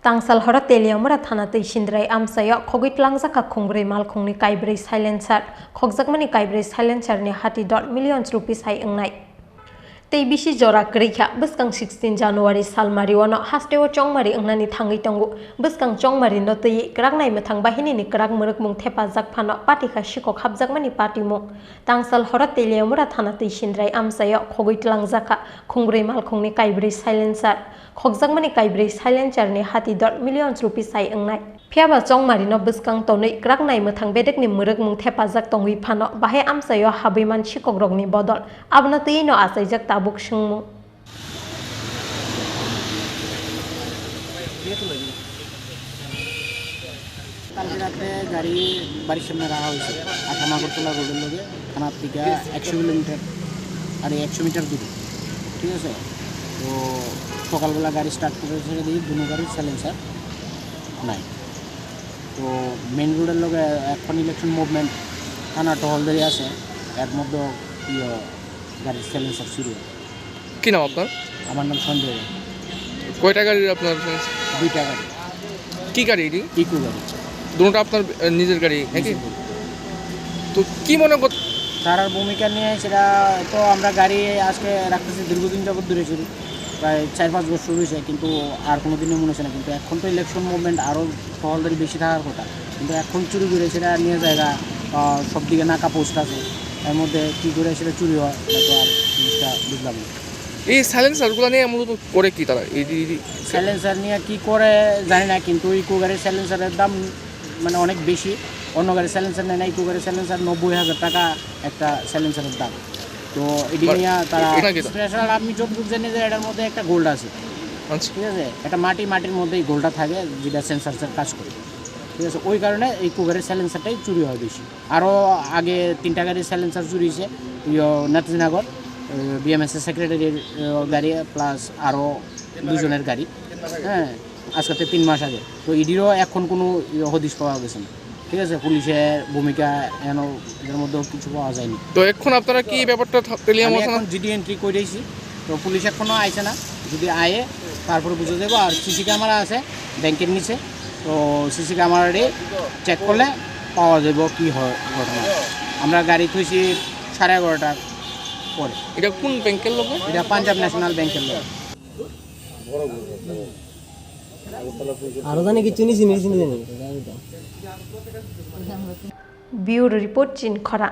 Tangsal hora Teliamura Thana Sindrai Amchaio Khogwi Twlangjakha Khongbwrwi Malkhungni Kaibwrwi silencer Khogjakmani Kaibwrwi silencer ni $30 rupees hai engnai. Tei bisi jora grekha bwskang 16 January salmari wano hasteo chongmari engnani thangi tongo bwskang chongmari no tei kraknai mathang bahini ni krak muruk mung thepajak phano patika sikok habjakmani party mung tangsal hora Teliamura Thana Sindrai Amchaio Khogwi Twlangjakha Khongbwrwi Malkhungni Kaibwrwi silencer Khogjakmani Kaibwrwi silencer ni $30 rupees hai engnai. Phiaba chongmari no bwskang tonei kraknai mathang bedekni muruk mung thepajak tongwi phano bahe Amchaio habiman sikok rokni bodol abno tei no achaijak tabuk sungmung. কালকে রাতে গাড়ি বাড়ির সামনে রাখা হয়েছে আঠামাগরতলা রোডের লগে থানার থেকে 100 কিলোমিটার আর 100 মিটার দূরে, ঠিক আছে। তো সকালবেলা গাড়ি স্টার্ট করে ছেড়ে দিই, দুনো গাড়ির সাইলেন্সার নাই। তো মেন রোডের লগে এখন ইলেকশন মুভমেন্ট থানা টহলদারি আছে, এর মধ্যে গাড়ির সাইলেন্সার শুরু। কি নাম আপনার? আমার নাম সঞ্জয়। কয়টা গাড়ি আপনার? দুইটা গাড়ি। কি গাড়ি? ইকো গাড়ি। দুটোটা আপনার নিজের গাড়ি নাকি? তো কি মনে কর তার ভূমিকা নিয়ে সেটা তো আমরা গাড়ি আজকে রাখতেছি দীর্ঘদিন যাবত ধরে চুরি, প্রায় 4-5 বছর হয়েছে, কিন্তু আর কোনো দিনই মনে হচ্ছে না। কিন্তু এখন তো ইলেকশন মুভমেন্ট আরও টহলদারি বেশি থাকার কথা, কিন্তু এখন চুরি করে সেটা নিয়ে জায়গা সব দিকে নাকা পোস্ট আছে, এর মধ্যে কী করে সেটা চুরি হয় তো আর জিনিসটা বুঝলাম না। এই সাইলেন্সারগুলো নিয়ে মূলত করে কি তারা? সাইলেন্সার নিয়ে কী করে জানি না, কিন্তু ইকো গাড়ির সাইলেন্সারের দাম মানে অনেক বেশি। অন্য গাড়ির সাইলেন্সার নেয় না, ইকো গাড়ির সাইলেন্সার 90,000 টাকা একটা সাইলেন্সারের দাম। তো এটি নিয়ে তারা স্পেশাল, আমি যতটুকু জানি যে এটার মধ্যে একটা গোল্ড আছে, ঠিক আছে। একটা মাটির মধ্যেই গোল্ডটা থাকে যেটা সেন্সারের কাজ করে, ঠিক আছে। ওই কারণে এই ইকো গাড়ির সাইলেন্সারটাই চুরি হয় বেশি। আরও আগে 3টা গাড়ির সাইলেন্সার চুরি হয়েছে, নেতাজিনগর বিএমএসের সেক্রেটারির গাড়ি প্লাস আরও 2 জনের গাড়ি, হ্যাঁ, আজকে 3 মাস আগে। তো ইডিরও এখন কোনো হদিশ পাওয়া গেছে না, ঠিক আছে। পুলিশের ভূমিকা এর মধ্যেও কিছু পাওয়া যায়নি। তো এখন আপনারা কি ব্যাপারটা এখন জিডি এন্ট্রি করে দিয়েছি, তো পুলিশ এখনও আইছে না। যদি আয়ে তারপরে বুঝে দেবো। আর সিসি ক্যামেরা আছে ব্যাংকের নিচে, তো সিসি ক্যামেরাটি চেক করলে পাওয়া যাব কি হয় ঘটনা। আমরা গাড়ি থুইছি 11:30টার পরে। এটা কোন ব্যাংকের লোক? এটা পাঞ্জাব ন্যাশনাল ব্যাংকের লোক। আরো জানি কি চিনি ব্যুরো রিপোর্ট চিন খরা।